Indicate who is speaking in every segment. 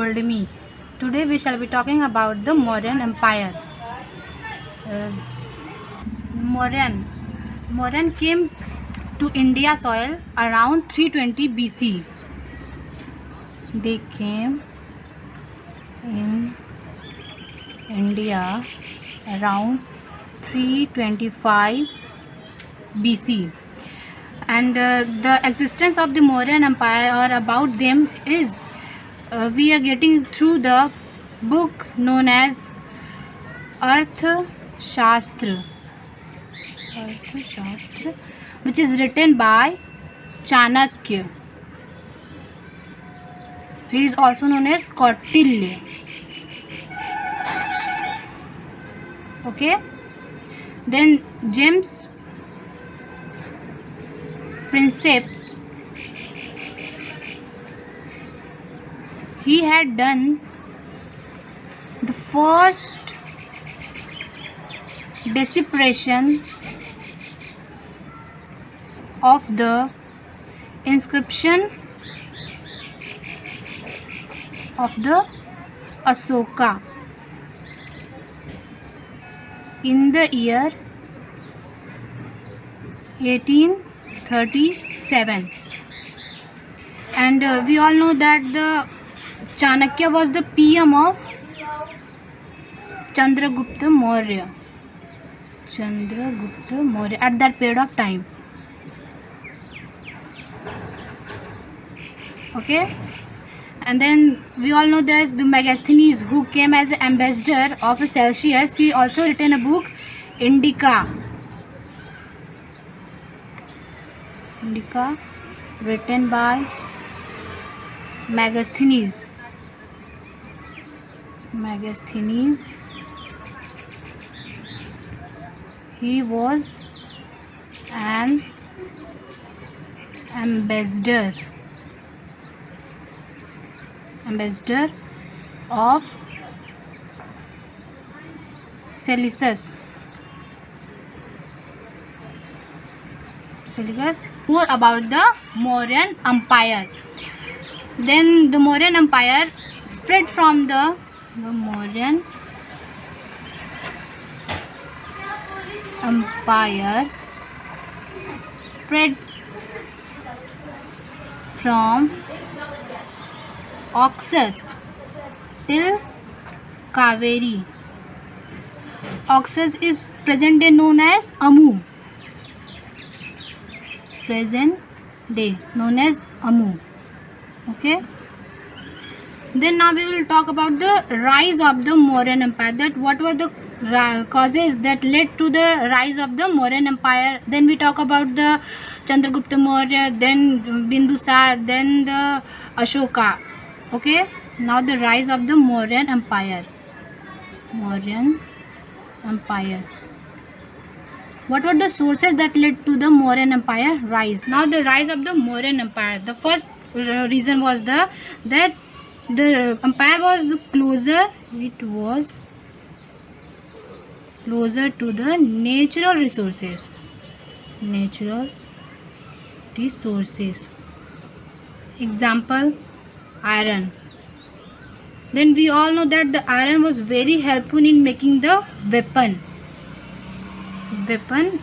Speaker 1: told me. Today we shall be talking about the Mauryan Empire. Uh, Mauryan came to India soil around 320 BC. They came in India around 325 BC, and the existence of the Mauryan Empire or about them is we are getting through the book known as Arthashastra, which is written by Chanakya. He is also known as Kautilya. Okay, then James Princip, he had done the first decipheration of the inscription of the Ashoka in the year 1837, and we all know that the Chanakya was the PM of Chandragupta Maurya at that period of time. Okay, and then we all know that the Megasthenes, who came as an ambassador of Celsius, he also written a book, Indica, written by Megasthenes. He was an ambassador of Seleucus. More about the Mauryan Empire. Then the Mauryan Empire spread from the Mauryan Empire spread from Oxus till Kaveri. Oxus is present day known as Amu. Okay, then now we will talk about the rise of the Mauryan Empire, that what were the causes that led to the rise of the Mauryan Empire. Then we talk about the Chandragupta Maurya, then Bindusar, then the Ashoka. Okay, now the rise of the Mauryan Empire. What were the sources that led to the Mauryan Empire rise? Now the rise of the Mauryan Empire. The first reason was that the empire was closer. It was closer to the natural resources. Example, iron. Then we all know that the iron was very helpful in making the weapon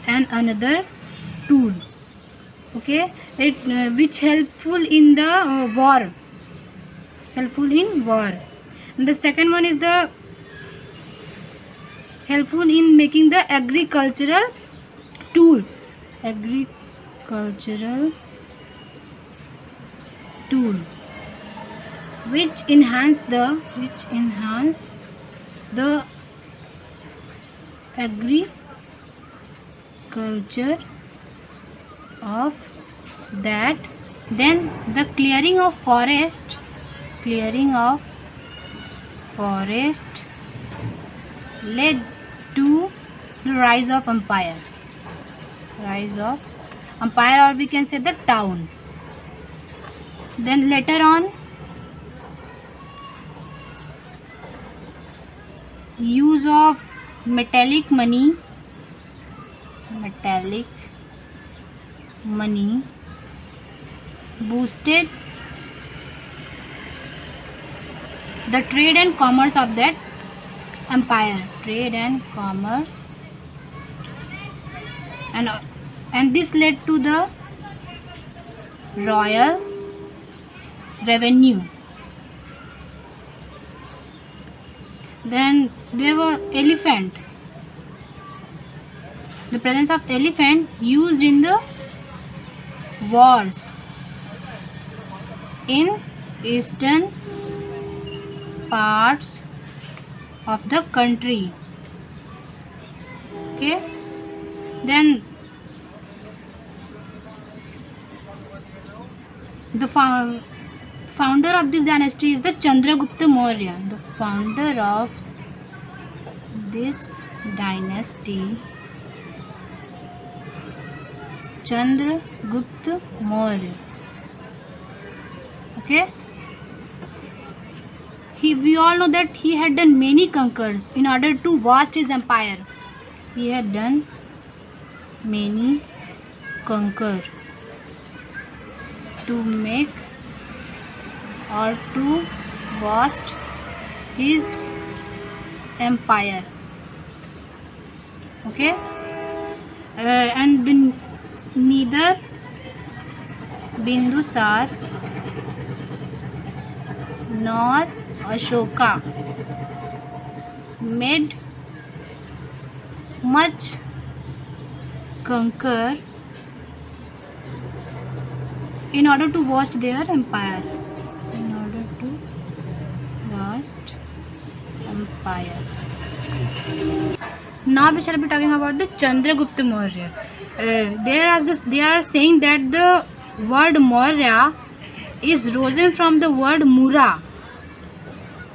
Speaker 1: and another tool. Okay, it which helpful in the war. And the second one is the helpful in making the agricultural tool. Which enhance the agriculture of that. Then the clearing of forest led to the rise of empire, or we can say the town. Then later on, use of metallic money boosted the trade and commerce of that empire. Trade and commerce, and this led to the royal revenue. Then there were elephant. The presence of elephant used in the wars in eastern parts of the country. Okay. Then the founder of this dynasty is the Chandragupta Maurya. The founder of this dynasty, Chandragupta Maurya. Okay. We all know that he had done many conquers in order to vast his empire. He had done many conquer to make or to vast his empire. Okay. And neither Bindusar nor Ashoka made much conquer in order to vast their empire. In order to vast empire. Now we shall be talking about the Chandragupta Maurya. They are saying that the word Maurya is risen from the word Mura,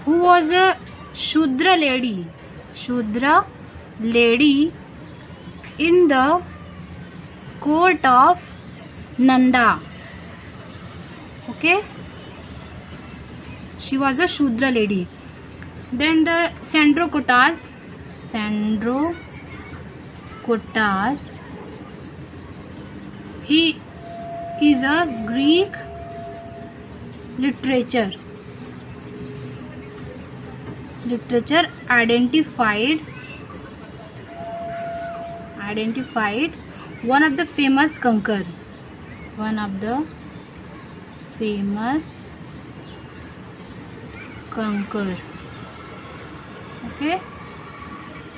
Speaker 1: who was a Shudra lady. Shudra lady in the court of Nanda. Okay, she was the Shudra lady. Then the Sandrokotas, he is a Greek literature identified one of the famous conquer. Okay.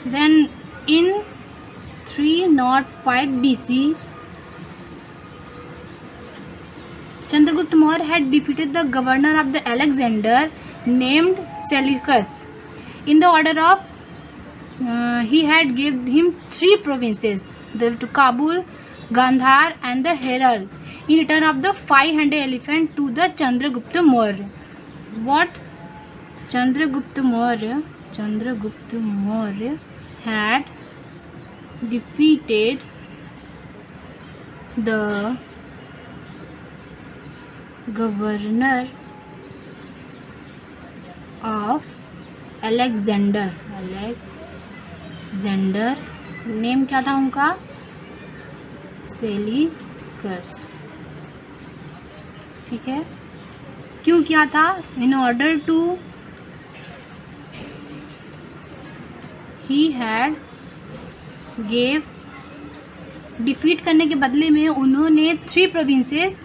Speaker 1: Then in 305 BC, Chandragupta Maurya had defeated the governor of the Alexander named Seleucus. In the order of, he had given him 3 provinces, the Kabul, Gandhar and the Herat, in return of the 500 elephant to the Chandragupta Maurya. What Chandragupta Maurya had defeated the governor of Alexander. Name क्या था उनका? Seleucus. ठीक है. क्यों किया था? In order to he had gave, defeat करने के बदले में उन्होंने 3 प्रोविंसेस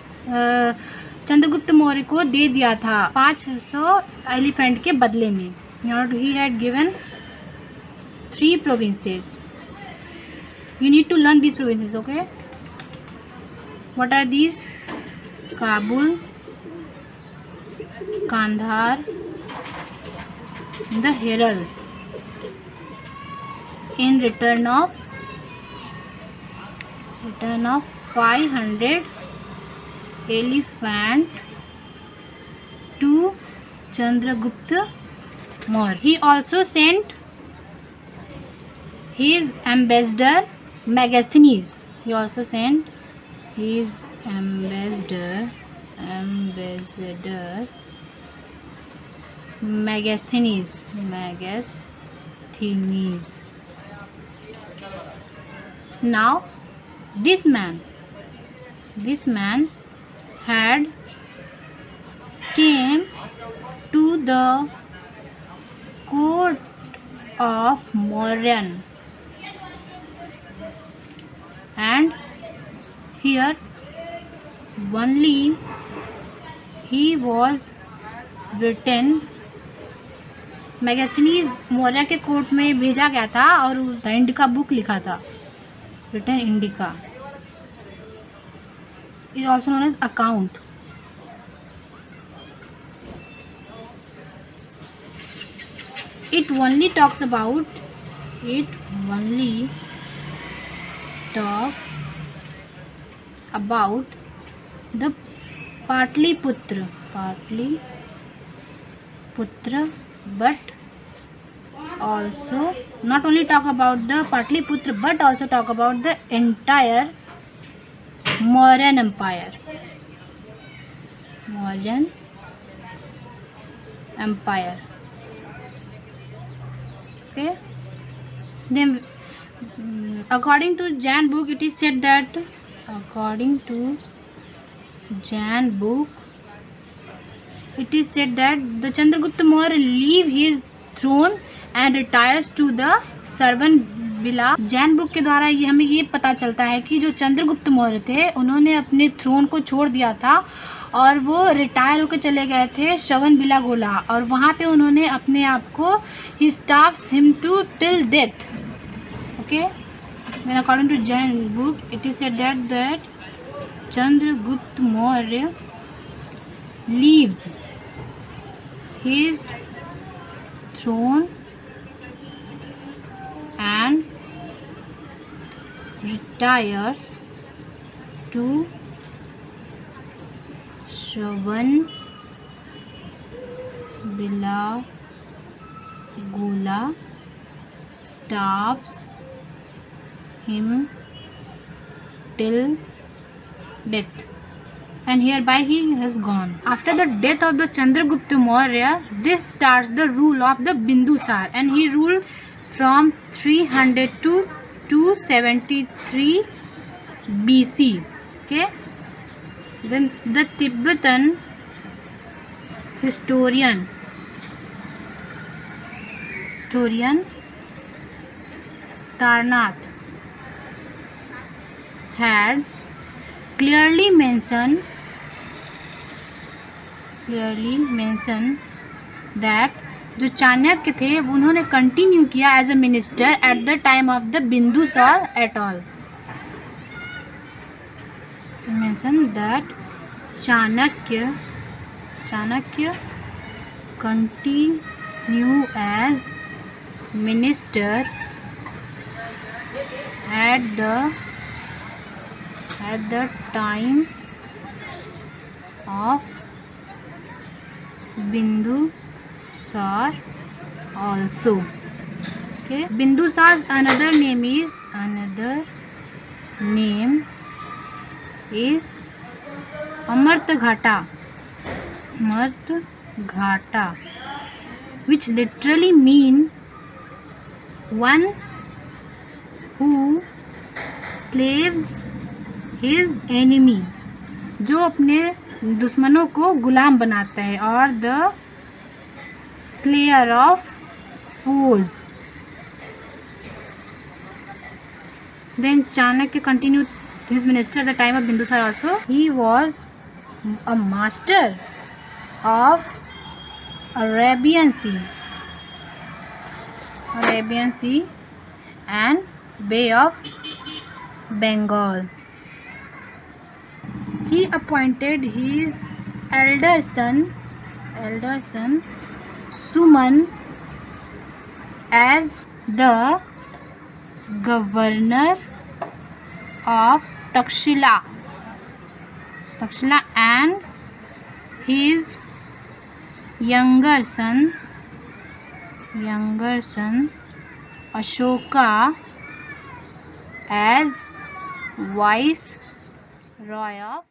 Speaker 1: चंद्रगुप्त मौर्य को दे दिया था 500 एलिफेंट के बदले में. He had given 3 provinces. You need to learn these provinces. Okay, what are these? Kabul, Kandahar, the Herat. In return of 500 elephant to Chandragupta Maurya. He also sent his ambassador Megasthenes. Megasthenes. Now this man had came to the court of Mauryan, and here only he was written. Megasthenes Maurya के court में भेजा गया था और indica book लिखा था, written Indica is also known as account. It only talks about the Patliputra, but also not only talk about the Patliputra but also talk about the entire Mauryan Empire. Okay. Then according to Jain book, it is said that the Chandragupta Maurya leave his throne and retires to the Sarvanvila. Jain book के द्वारा ये हमें ये पता चलता है कि जो चंद्रगुप्त मौर्य थे उन्होंने अपने थ्रोन को छोड़ दिया था और वो रिटायर होकर चले गए थे श्रवणबेला गोला, और वहाँ पे उन्होंने अपने आप को ही stabs him to till death. Okay. Then according to Jain book, it is said that Chandragupta Maurya leaves his throne and retires to Shravanbela Gola, staffs him till death, and hereby he has gone. After the death of the Chandragupta Maurya, this starts the rule of the Bindusar, and he ruled from 300 to 273 BC. Okay. Then the Tibetan historian Tarnath had clearly mentioned that जो चाणक्य थे उन्होंने continue किया as a minister at the time of the Bindusara at all. Mention that Chanakya continue as minister at the time of Bindusar also. Okay. Bindusar's another name is Amartghata, which literally mean one who slaves his enemy, जो अपने दुश्मनों को गुलाम बनाता है, और the slayer of foes. Then Chanakya continued his ministry at the time of Bindusar also. He was a master of Arabian Sea and Bay of Bengal. He appointed his elder son Suman as the governor of Takshila, and his younger son Ashoka as Viceroy of